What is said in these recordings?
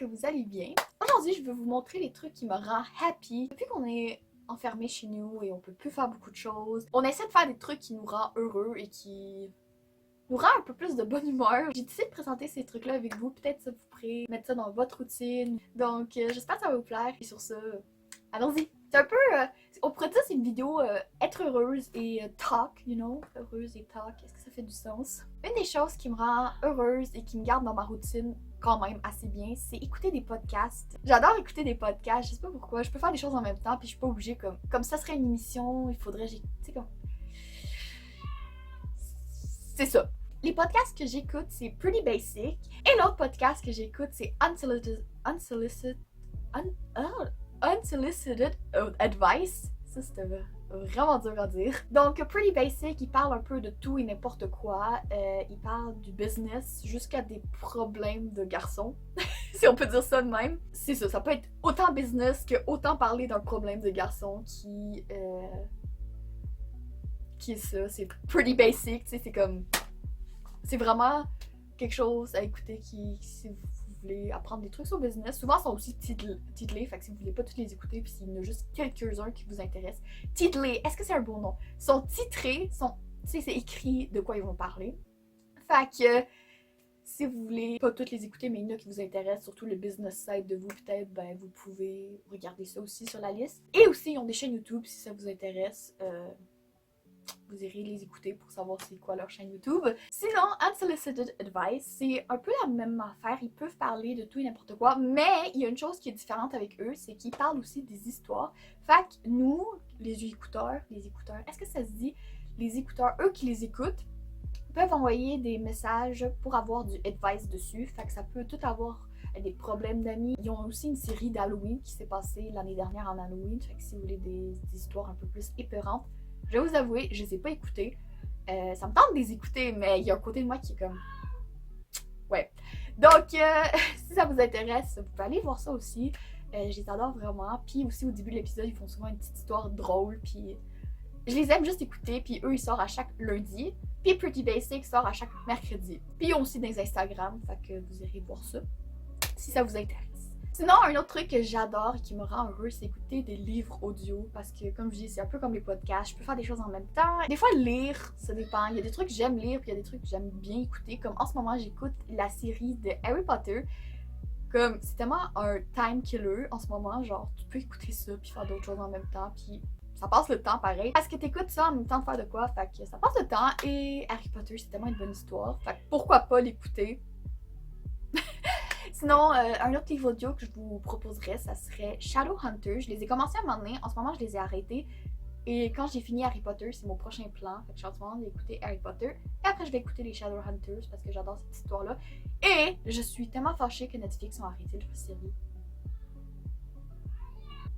que vous allez bien. Aujourd'hui, je vais vous montrer les trucs qui me rendent happy. Depuis qu'on est enfermé chez nous et on peut plus faire beaucoup de choses, on essaie de faire des trucs qui nous rendent heureux et qui nous rendent un peu plus de bonne humeur. J'ai décidé de présenter ces trucs-là avec vous. Peut-être ça vous pourrez mettre ça dans votre routine. Donc, j'espère que ça va vous plaire. Et sur ce, allons-y. C'est un peu, on pourrait dire que c'est une vidéo être heureuse et talk, you know, heureuse et talk, est-ce que ça fait du sens? Une des choses qui me rend heureuse et qui me garde dans ma routine quand même assez bien, c'est écouter des podcasts. J'adore écouter des podcasts, je sais pas pourquoi, je peux faire des choses en même temps puis je suis pas obligée comme ça serait une émission, il faudrait, tu sais comme... C'est ça. Les podcasts que j'écoute, c'est Pretty Basic et l'autre podcast que j'écoute, c'est Unsolicited Advice. Ça, c'était vraiment dur à dire. Donc, Pretty Basic, il parle un peu de tout et n'importe quoi. Il parle du business jusqu'à des problèmes de garçons, si on peut dire ça de même. C'est ça, ça peut être autant business que autant parler d'un problème de garçon qui est ça, c'est Pretty Basic, tu sais, c'est comme... C'est vraiment quelque chose à écouter qui, si vous voulez apprendre des trucs sur le business, souvent ils sont aussi titlés, fait que si vous voulez pas tous les écouter, puis s'il y en a juste quelques-uns qui vous intéressent, titlés, est-ce que c'est un bon nom? Ils sont titrés, tu sais, c'est écrit de quoi ils vont parler. Fait que si vous voulez pas toutes les écouter, mais il y en a qui vous intéressent, surtout le business side de vous peut-être, ben vous pouvez regarder ça aussi sur la liste. Et aussi, ils ont des chaînes YouTube si ça vous intéresse. Vous irez les écouter pour savoir c'est quoi leur chaîne YouTube. Sinon, Unsolicited Advice, c'est un peu la même affaire. Ils peuvent parler de tout et n'importe quoi, mais il y a une chose qui est différente avec eux, c'est qu'ils parlent aussi des histoires. Fait que nous, les écouteurs, est-ce que ça se dit? Les écouteurs, eux qui les écoutent, peuvent envoyer des messages pour avoir du advice dessus. Fait que ça peut tout avoir des problèmes d'amis. Ils ont aussi une série d'Halloween qui s'est passée l'année dernière en Halloween. Fait que si vous voulez des histoires un peu plus épeurantes, je vais vous avouer, je les ai pas écoutées. Ça me tente de les écouter, mais il y a un côté de moi qui est comme... Ouais. Donc, si ça vous intéresse, vous pouvez aller voir ça aussi. Je les adore vraiment. Puis aussi, au début de l'épisode, ils font souvent une petite histoire drôle. Puis je les aime juste écouter. Puis eux, ils sortent à chaque lundi. Puis Pretty Basic sort à chaque mercredi. Puis ils ont aussi des Instagram. Fait que vous irez voir ça, si ça vous intéresse. Sinon, un autre truc que j'adore et qui me rend heureux, c'est écouter des livres audio parce que, comme je dis, c'est un peu comme les podcasts, je peux faire des choses en même temps. Des fois, lire, ça dépend. Il y a des trucs que j'aime lire, puis il y a des trucs que j'aime bien écouter. Comme en ce moment, j'écoute la série de Harry Potter. Comme, c'est tellement un time killer en ce moment, genre, tu peux écouter ça puis faire d'autres choses en même temps, puis ça passe le temps pareil. Parce que t'écoutes ça en même temps de faire de quoi, fait que ça passe le temps. Et Harry Potter, c'est tellement une bonne histoire, fait que pourquoi pas l'écouter? Sinon, un autre livre audio que je vous proposerais, ça serait Shadowhunters. Je les ai commencés à un moment donné, en ce moment je les ai arrêtés. Et quand j'ai fini Harry Potter, c'est mon prochain plan. Fait que je suis en ce moment d'écouter Harry Potter. Et après je vais écouter les Shadowhunters parce que j'adore cette histoire-là. Et je suis tellement fâchée que Netflix ont arrêté la série.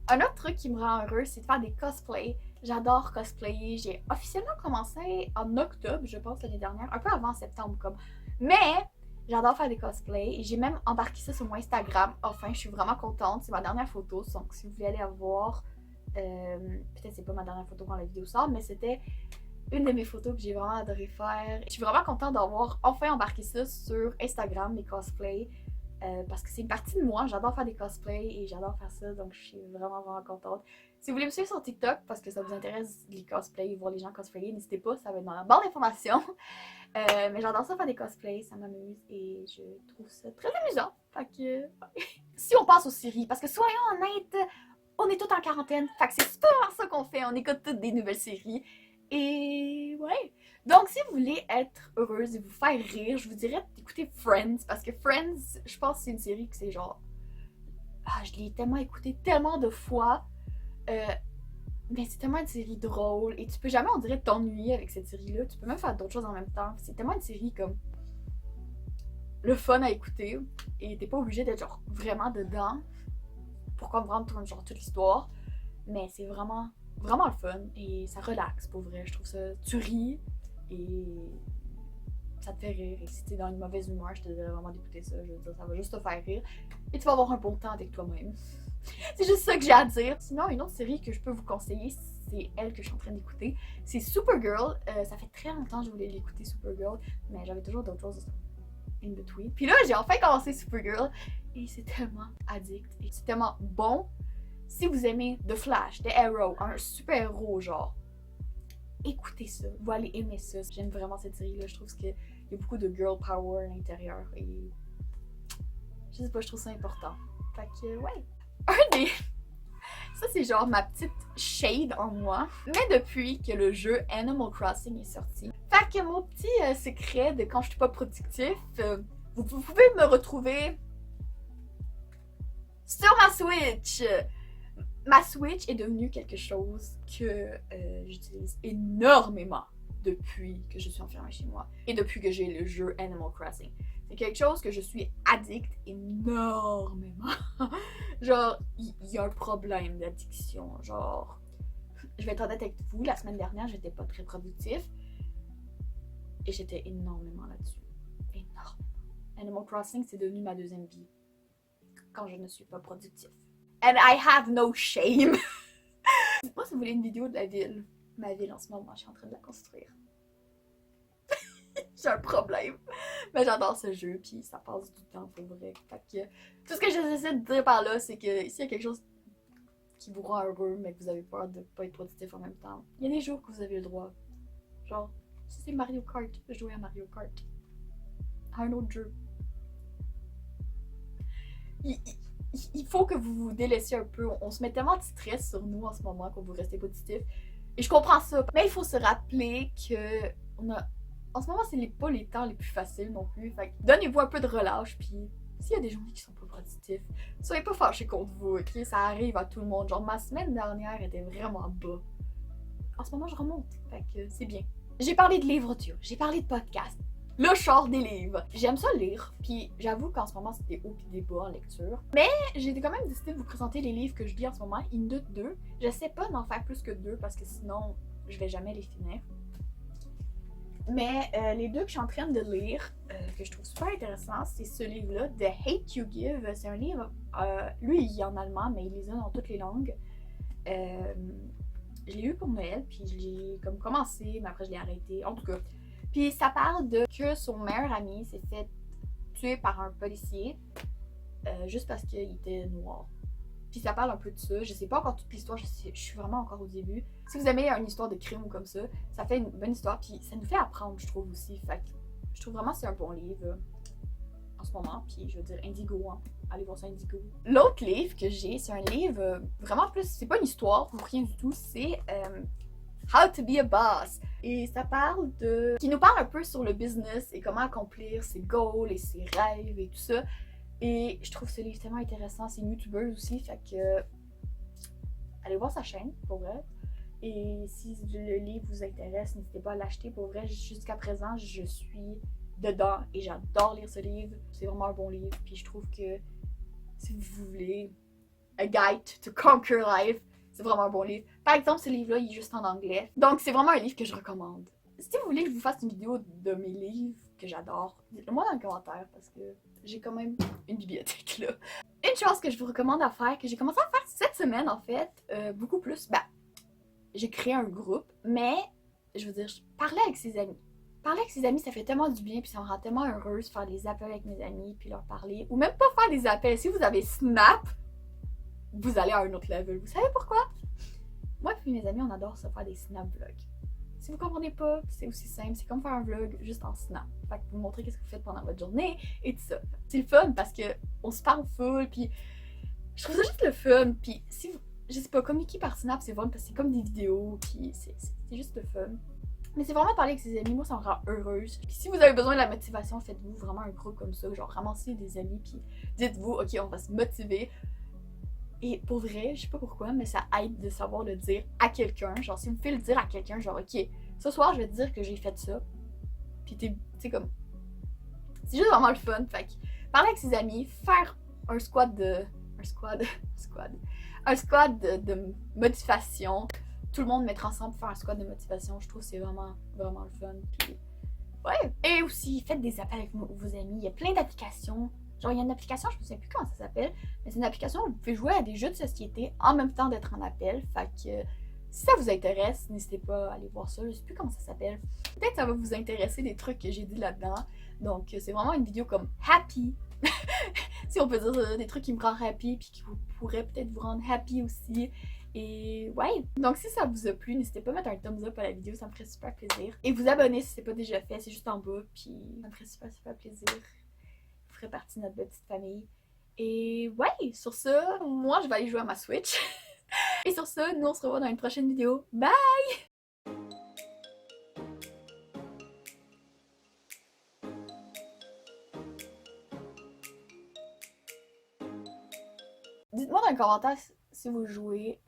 Un autre truc qui me rend heureux, c'est de faire des cosplays. J'adore cosplayer. J'ai officiellement commencé en octobre, je pense, l'année dernière. Un peu avant septembre comme. Mais... j'adore faire des cosplays et j'ai même embarqué ça sur mon Instagram. Enfin, je suis vraiment contente. C'est ma dernière photo. Donc, si vous voulez aller la voir, peut-être c'est pas ma dernière photo quand la vidéo sort, mais c'était une de mes photos que j'ai vraiment adoré faire. Je suis vraiment contente d'avoir enfin embarqué ça sur Instagram, mes cosplays. Parce que c'est une partie de moi. J'adore faire des cosplays et j'adore faire ça. Donc, je suis vraiment contente. Si vous voulez me suivre sur TikTok parce que ça vous intéresse les cosplays, voir les gens cosplayer, n'hésitez pas. Ça va être dans la barre d'informations. Mais j'adore ça faire des cosplays, ça m'amuse et je trouve ça très amusant. Fait que, si on passe aux séries, parce que soyons honnêtes, on est tous en quarantaine, fait que c'est super ça qu'on fait, on écoute toutes des nouvelles séries. Et ouais. Donc si vous voulez être heureuse et vous faire rire, je vous dirais d'écouter Friends, parce que Friends, je pense que c'est une série que c'est genre... Ah, je l'ai tellement écouté tellement de fois. Mais c'est tellement une série drôle et tu peux jamais, on dirait, t'ennuyer avec cette série-là. Tu peux même faire d'autres choses en même temps. C'est tellement une série comme le fun à écouter et t'es pas obligé d'être genre vraiment dedans pour comprendre genre toute l'histoire. Mais c'est vraiment le fun et ça relaxe pour vrai. Je trouve ça, tu ris et ça te fait rire. Et si t'es dans une mauvaise humeur, je te dirais vraiment d'écouter ça. Je veux dire, ça va juste te faire rire et tu vas avoir un bon temps avec toi-même. C'est juste ça que j'ai à dire. Sinon, une autre série que je peux vous conseiller, c'est elle que je suis en train d'écouter. C'est Supergirl. Ça fait très longtemps que je voulais l'écouter, Supergirl, mais j'avais toujours d'autres choses in between. Puis là, j'ai enfin commencé Supergirl Et c'est tellement addict. Et c'est tellement bon. Si vous aimez The Flash, The Arrow, un super-héros genre, écoutez ça. Vous allez aimer ça. J'aime vraiment cette série-là. Je trouve qu'il y a beaucoup de girl power à l'intérieur. Et je sais pas, je trouve ça important. Fait que, ouais. Un des... Ça, c'est genre ma petite shade en moi. Mais depuis que le jeu Animal Crossing est sorti. Fait que mon petit secret de quand je suis pas productif, vous pouvez me retrouver sur ma Switch. Ma Switch est devenue quelque chose que j'utilise énormément depuis que je suis enfermée chez moi. Et depuis que j'ai le jeu Animal Crossing. C'est quelque chose que je suis addict énormément. Genre, il y a un problème d'addiction. Genre, je vais être honnête avec vous, la semaine dernière, j'étais pas très productif. Et j'étais énormément là-dessus. Énormément. Animal Crossing, c'est devenu ma deuxième vie. Quand je ne suis pas productif. And I have no shame. Dites-moi si vous voulez une vidéo de la ville. Ma ville en ce moment, je suis en train de la construire. J'ai un problème. Mais j'adore ce jeu, puis ça passe du temps pour vrai. Fait que tout ce que j'essaie de dire par là, c'est que s'il y a quelque chose qui vous rend heureux, mais que vous avez peur de pas être productif en même temps, il y a des jours que vous avez le droit. Genre, si c'est Mario Kart, jouer à Mario Kart. À un autre jeu. Il faut que vous vous délaissiez un peu. On se met tellement de stress sur nous en ce moment qu'on veut rester positif. Et je comprends ça. Mais il faut se rappeler que en ce moment, c'est pas les temps les plus faciles non plus. Fait que donnez-vous un peu de relâche. Puis s'il y a des journées qui sont pas positifs, soyez pas fâchés contre vous, ok? Ça arrive à tout le monde. Genre, ma semaine dernière était vraiment bas. En ce moment, je remonte. Fait que c'est bien. J'ai parlé de livres audio. J'ai parlé de podcasts. Le char des livres. J'aime ça lire, puis j'avoue qu'en ce moment c'est des hauts et des bas en lecture. Mais j'ai quand même décidé de vous présenter les livres que je lis en ce moment. Il y en a deux. J'essaie pas d'en faire plus que deux parce que sinon je vais jamais les finir. Mais les deux que je suis en train de lire, que je trouve super intéressant, c'est ce livre-là, The Hate You Give. C'est un livre, lui il est en allemand, mais il les a dans toutes les langues. Je l'ai eu pour Noël, puis je l'ai comme commencé, mais après je l'ai arrêté. En tout cas. Puis ça parle de que son meilleur ami s'est fait tuer par un policier juste parce qu'il était noir. Puis ça parle un peu de ça. Je sais pas encore toute l'histoire, je suis vraiment encore au début. Si vous aimez une histoire de crime ou comme ça fait une bonne histoire. Puis ça nous fait apprendre, je trouve aussi. Fait que je trouve vraiment que c'est un bon livre en ce moment. Puis je veux dire Indigo, hein. Allez voir ça Indigo. L'autre livre que j'ai, c'est un livre vraiment plus, c'est pas une histoire ou rien du tout, c'est How to be a boss. Et ça parle qui nous parle un peu sur le business et comment accomplir ses goals et ses rêves et tout ça. Et je trouve ce livre tellement intéressant. C'est une youtubeuse aussi, fait que allez voir sa chaîne, pour vrai. Et si le livre vous intéresse, n'hésitez pas à l'acheter. Pour vrai, jusqu'à présent, je suis dedans et j'adore lire ce livre. C'est vraiment un bon livre. Puis je trouve que si vous voulez A Guide to Conquer Life, c'est vraiment un bon livre. Par exemple, ce livre-là, il est juste en anglais. Donc, c'est vraiment un livre que je recommande. Si vous voulez que je vous fasse une vidéo de mes livres que j'adore, dites-le moi dans les commentaires parce que j'ai quand même une bibliothèque là. Une chose que je vous recommande à faire, que j'ai commencé à faire cette semaine en fait, beaucoup plus, j'ai créé un groupe, mais je veux dire, parler avec ses amis. Parler avec ses amis, ça fait tellement du bien, puis ça me rend tellement heureuse de faire des appels avec mes amis, puis leur parler. Ou même pas faire des appels. Si vous avez Snap, vous allez à un autre level. Vous savez pourquoi? Moi et mes amis, on adore ça, faire des snap vlogs. Si vous comprenez pas, c'est aussi simple, c'est comme faire un vlog juste en snap. Fait que vous montrez qu'est-ce que vous faites pendant votre journée et tout ça. C'est le fun parce que on se parle full, puis je trouve ça juste le fun. Puis si vous, je sais pas, communiquer par snap, c'est fun parce que c'est comme des vidéos, puis c'est juste le fun. Mais c'est vraiment parler avec ses amis, moi ça me rend heureuse. Puis si vous avez besoin de la motivation, faites-vous vraiment un groupe comme ça, genre ramassez des amis, puis dites-vous, ok, on va se motiver. Et pour vrai, je sais pas pourquoi, mais ça aide de savoir le dire à quelqu'un. Genre, si vous faites le dire à quelqu'un, genre, ok, ce soir, je vais te dire que j'ai fait ça. Puis t'es comme... C'est juste vraiment le fun. Fait que, parler avec ses amis, faire un squad de motivation. Tout le monde mettre ensemble pour faire un squad de motivation. Je trouve que c'est vraiment, vraiment le fun. Puis, ouais. Et aussi, faites des appels avec vos amis. Il y a plein d'applications. Genre, il y a une application, je ne sais plus comment ça s'appelle, mais c'est une application où vous pouvez jouer à des jeux de société en même temps d'être en appel. Fait que si ça vous intéresse, n'hésitez pas à aller voir ça. Je ne sais plus comment ça s'appelle. Peut-être ça va vous intéresser des trucs que j'ai dit là-dedans. Donc, c'est vraiment une vidéo comme happy. Si on peut dire des trucs qui me rendent happy puis qui pourraient peut-être vous rendre happy aussi. Et ouais, donc si ça vous a plu, n'hésitez pas à mettre un thumbs up à la vidéo, ça me ferait super plaisir. Et vous abonner si c'est pas déjà fait, c'est juste en bas, puis ça me ferait super plaisir. Vous ferez partie de notre petite famille. Et ouais, sur ça, moi je vais aller jouer à ma Switch. Et sur ça, nous on se revoit dans une prochaine vidéo. Bye! Dites-moi dans les commentaires si vous jouez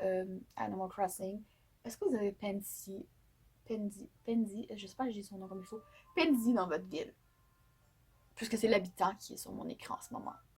Animal Crossing. Est-ce que vous avez Pendy, j'espère que j'ai son nom comme il faut, Pendy dans votre ville. Puisque c'est l'habitant qui est sur mon écran en ce moment.